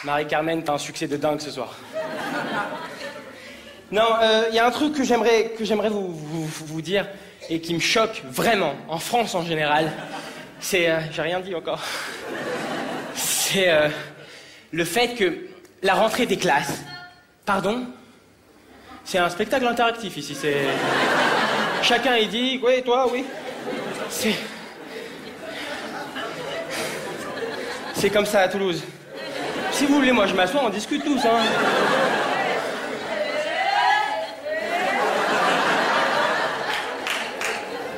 Marie-Carmen, t'as un succès de dingue ce soir. Non, il y a un truc que j'aimerais vous dire et qui me choque vraiment, en France en général. C'est... j'ai rien dit encore. C'est le fait que la rentrée des classes... Pardon? C'est un spectacle interactif ici, c'est... Chacun y dit, oui, toi, oui. C'est comme ça à Toulouse. Si vous voulez, moi je m'assois, on discute tous, hein.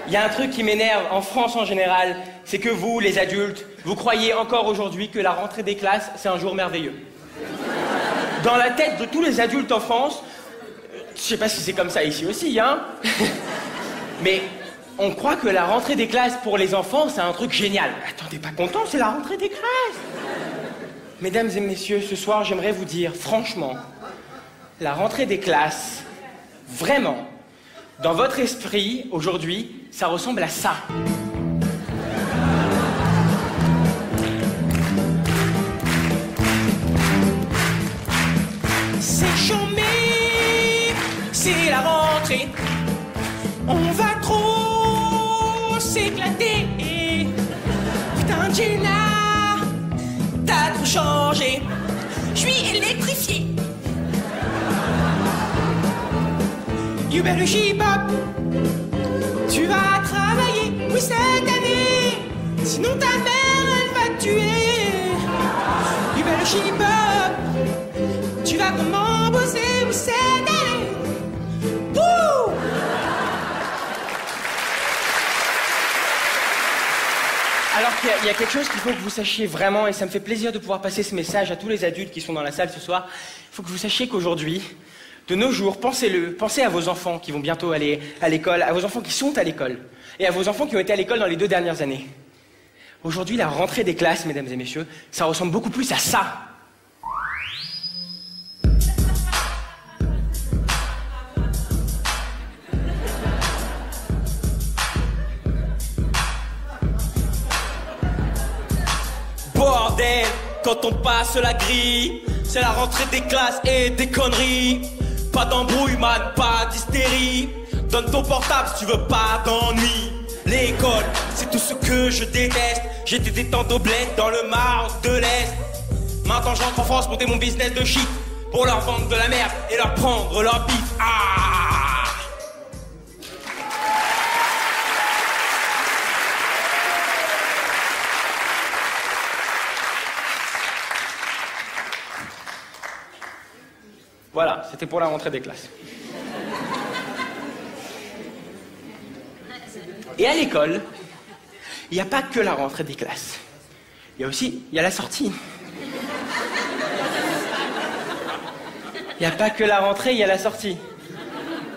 Il y a un truc qui m'énerve en France en général, c'est que vous, les adultes, vous croyez encore aujourd'hui que la rentrée des classes, c'est un jour merveilleux. Dans la tête de tous les adultes en France, je sais pas si c'est comme ça ici aussi, hein, mais on croit que la rentrée des classes pour les enfants, c'est un truc génial. Attends, t'es pas content, c'est la rentrée des classes. Mesdames et messieurs, ce soir, j'aimerais vous dire, franchement, la rentrée des classes, vraiment, dans votre esprit, aujourd'hui, ça ressemble à ça. C'est chômé, c'est la rentrée. On va trop s'éclater. Putain, Gina, t'as trop changé. Je suis électrifié. You better keep up. Tu vas travailler, oui, cette année. Sinon ta mère, elle va te tuer. You better keep up. Tu vas comment bosser, oui, cette année. Wouh! Alors qu'il y a quelque chose qu'il faut que vous sachiez vraiment, et ça me fait plaisir de pouvoir passer ce message à tous les adultes qui sont dans la salle ce soir. Il faut que vous sachiez qu'aujourd'hui, de nos jours, pensez-le, pensez à vos enfants qui vont bientôt aller à l'école, à vos enfants qui sont à l'école, et à vos enfants qui ont été à l'école dans les 2 dernières années. Aujourd'hui, la rentrée des classes, mesdames et messieurs, ça ressemble beaucoup plus à ça. Bordel, quand on passe la grille, c'est la rentrée des classes et des conneries. Pas d'embrouille, man, pas d'hystérie. Donne ton portable si tu veux pas d'ennui. L'école, c'est tout ce que je déteste. J'étais détendu au bled dans le Maroc de l'Est. Maintenant je rentre en France, monter mon business de shit. Pour leur vendre de la merde et leur prendre leur bif. Ah! Voilà, c'était pour la rentrée des classes. Et à l'école, il n'y a pas que la rentrée des classes. Il y a la sortie. Il n'y a pas que la rentrée, il y a la sortie.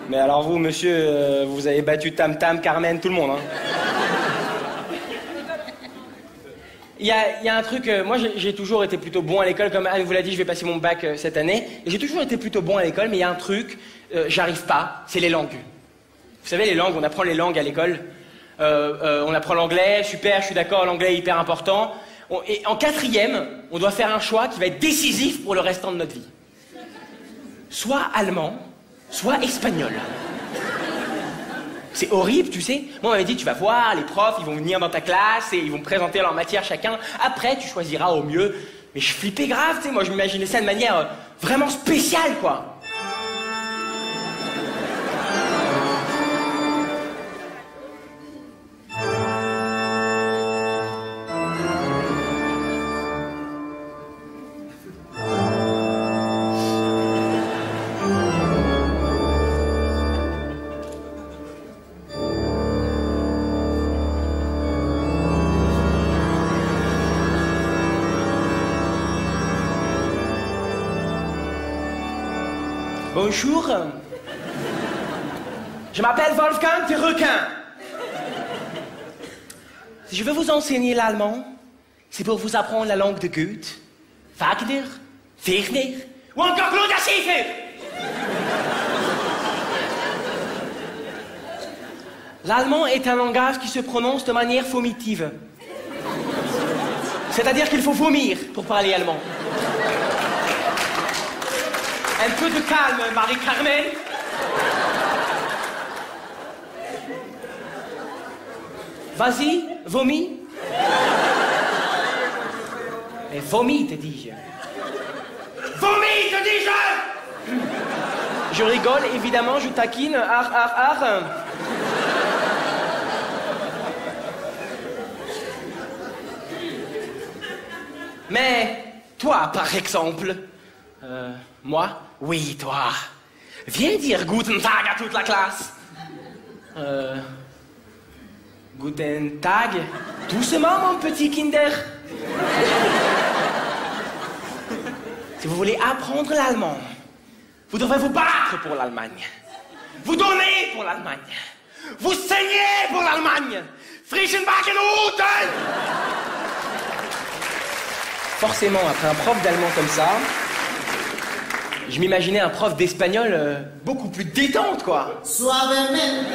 Mais alors vous, monsieur, vous avez battu Tam Tam, Carmen, tout le monde, hein. Il y a un truc, moi j'ai toujours été plutôt bon à l'école, comme Anne vous l'a dit, je vais passer mon bac cette année, et j'ai toujours été plutôt bon à l'école, mais il y a un truc, j'arrive pas, c'est les langues. Vous savez, les langues, on apprend les langues à l'école, on apprend l'anglais, super, je suis d'accord, l'anglais est hyper important, et en 4e, on doit faire un choix qui va être décisif pour le restant de notre vie. Soit allemand, soit espagnol. C'est horrible, tu sais. Moi, on m'avait dit, tu vas voir, les profs, ils vont venir dans ta classe et ils vont présenter leur matière chacun. Après, tu choisiras au mieux. Mais je flippais grave, tu sais. Moi, je m'imaginais ça de manière vraiment spéciale, quoi. Bonjour. Je m'appelle Wolfgang de Requin. Si je veux vous enseigner l'allemand, c'est pour vous apprendre la langue de Goethe, Wagner, Werner ou encore Claude Schiffer. L'allemand est un langage qui se prononce de manière vomitive. C'est-à-dire qu'il faut vomir pour parler allemand. Un peu de calme, Marie-Carmen. Vas-y, vomis. Mais vomis, te dis-je. Vomis, te dis-je. Je rigole, évidemment, je taquine. Ar. Mais toi, par exemple... moi? Oui, toi. Viens dire Guten Tag à toute la classe. Guten Tag. Doucement, mon petit Kinder. Si vous voulez apprendre l'allemand, vous devrez vous battre pour l'Allemagne. Vous donner pour l'Allemagne. Vous saignez pour l'Allemagne. Frischenbachen Uten. Forcément, après un prof d'allemand comme ça, je m'imaginais un prof d'espagnol beaucoup plus détente, quoi. Suavemente,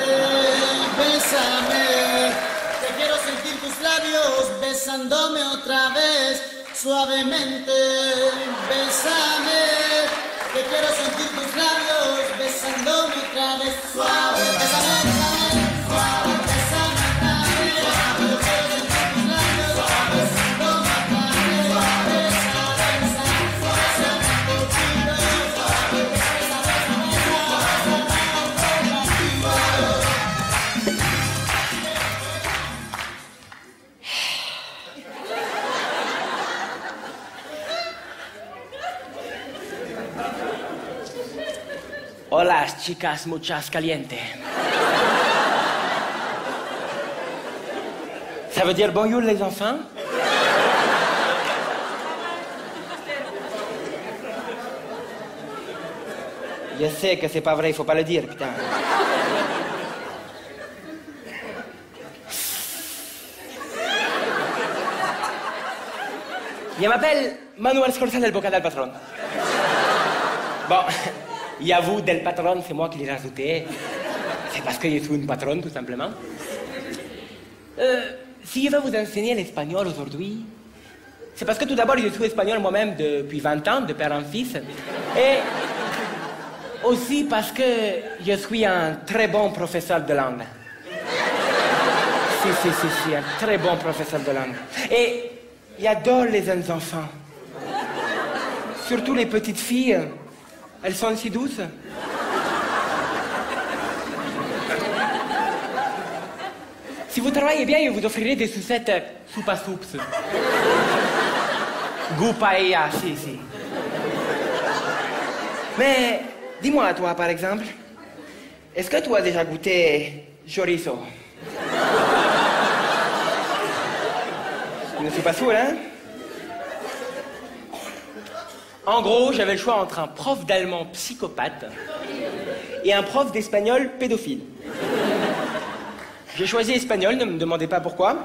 bésame, te quiero sentir tus labios besándome otra vez. Suavemente, bésame, te quiero sentir tus labios besándome otra vez. Suave, bésame, bésame, suave, bésame otra vez. Suave, quiero sentir tus labios besándome otra vez. Suave, bésame, bésame, suave, poquito, suave, bésame, Hola, chicas muchas caliente. Ça veut dire bonjour les enfants? Je sais que c'est pas vrai, il faut pas le dire, putain. Je m'appelle Manuel Scorza del Boca del Patron. Bon, j'avoue, del Patron, c'est moi qui l'ai rajouté. C'est parce que je suis une patronne, tout simplement. Si je veux vous enseigner l'espagnol aujourd'hui, c'est parce que tout d'abord, je suis espagnol moi-même depuis 20 ans, de père en fils. Et aussi parce que je suis un très bon professeur de langue. Si, un très bon professeur de langue. Et j'adore les jeunes enfants. Surtout les petites filles. Elles sont si douces. Si vous travaillez bien, je vous offrirai des sucettes soupa soups. Goût paella, si. Mais dis-moi, toi, par exemple, est-ce que tu as déjà goûté chorizo? Je ne suis pas sûr, hein? En gros, j'avais le choix entre un prof d'allemand psychopathe et un prof d'espagnol pédophile. J'ai choisi espagnol, ne me demandez pas pourquoi.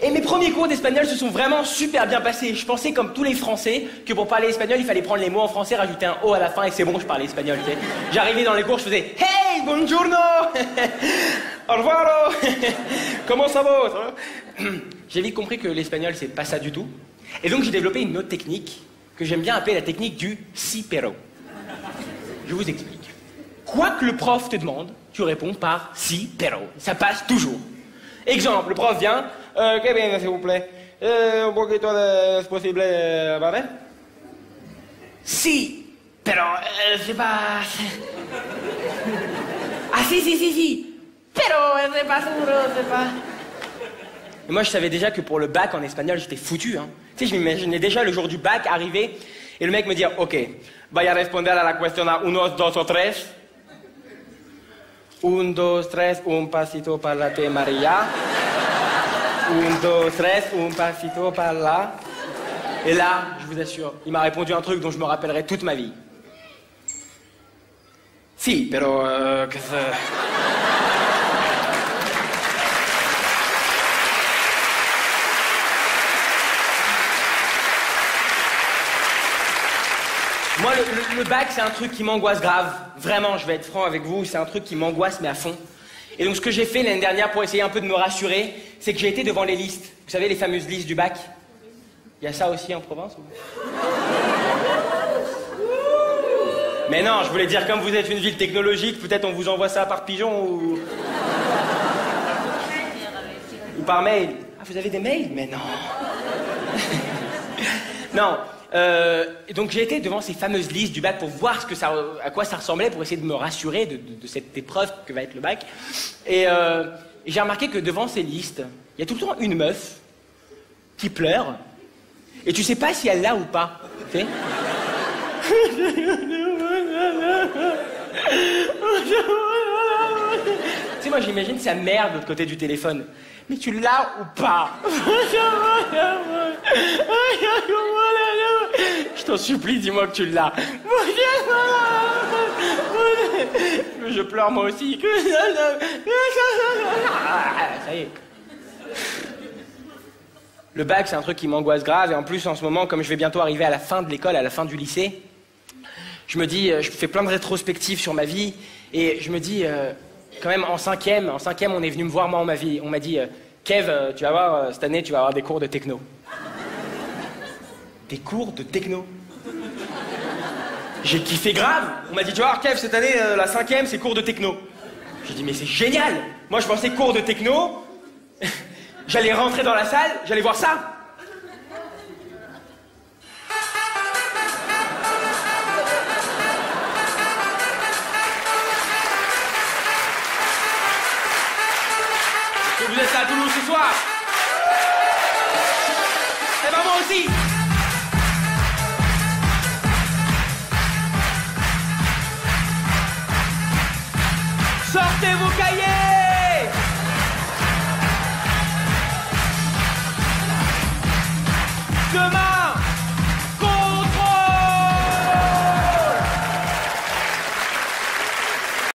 Et mes premiers cours d'espagnol se sont vraiment super bien passés. Je pensais, comme tous les Français, que pour parler espagnol, il fallait prendre les mots en français, rajouter un O à la fin, et c'est bon, je parlais espagnol. Tu sais. J'arrivais dans les cours, je faisais « Hey, buongiorno. Au revoir. Comment ça va? » J'ai vite compris que l'espagnol, c'est pas ça du tout. Et donc, j'ai développé une autre technique que j'aime bien appeler la technique du si pero. Je vous explique. Quoi que le prof te demande, tu réponds par si pero. Ça passe toujours. Exemple, le prof vient, que bien, s'il vous plaît. Un poquito de, es posible, ¿vale? Si, pero, c'est pas... Ah, si. Pero, c'est pas seguro, c'est pas... Et moi, je savais déjà que pour le bac en espagnol, j'étais foutu, hein. Tu sais, je m'imaginais déjà le jour du bac arriver et le mec me dire, OK, vaya a responder a la cuestión a 1, 2 o 3. 1, 2, 3, un pasito par la te Maria. 1, 2, 3, un pasito par là. Et là, je vous assure, il m'a répondu un truc dont je me rappellerai toute ma vie. Si, pero... que ça... Moi, le bac, c'est un truc qui m'angoisse grave. Vraiment, je vais être franc avec vous, c'est un truc qui m'angoisse, mais à fond. Et donc, ce que j'ai fait l'année dernière pour essayer un peu de me rassurer, c'est que j'ai été devant les listes. Vous savez, les fameuses listes du bac. Il y a ça aussi en Provence ou... Mais non, je voulais dire, comme vous êtes une ville technologique, peut-être on vous envoie ça par pigeon ou... ou par mail. Ah, vous avez des mails? Mais non. Non. Donc j'ai été devant ces fameuses listes du bac pour voir à quoi ça ressemblait, pour essayer de me rassurer de cette épreuve que va être le bac. Et j'ai remarqué que devant ces listes, il y a tout le temps une meuf qui pleure, et tu sais pas si elle l'a ou pas. Tu sais? Tu sais, moi j'imagine sa mère de l'autre côté du téléphone. Mais tu l'as ou pas? Je t'en supplie, dis-moi que tu l'as. Je pleure moi aussi. Ça y est. Le bac, c'est un truc qui m'angoisse grave. Et en plus, en ce moment, comme je vais bientôt arriver à la fin de l'école, à la fin du lycée, je me dis, je fais plein de rétrospectives sur ma vie. Et je me dis... quand même, en cinquième, on est venu me voir, moi, on m'a dit, Kev, tu vas voir, cette année, tu vas avoir des cours de techno. Des cours de techno? J'ai kiffé grave. On m'a dit, tu vas voir, Kev, cette année, la cinquième, c'est cours de techno. J'ai dit, mais c'est génial. Moi, je pensais cours de techno, j'allais rentrer dans la salle, j'allais voir ça. Vous êtes à Toulouse ce soir? Eh ben moi aussi. Sortez vos cahiers. Demain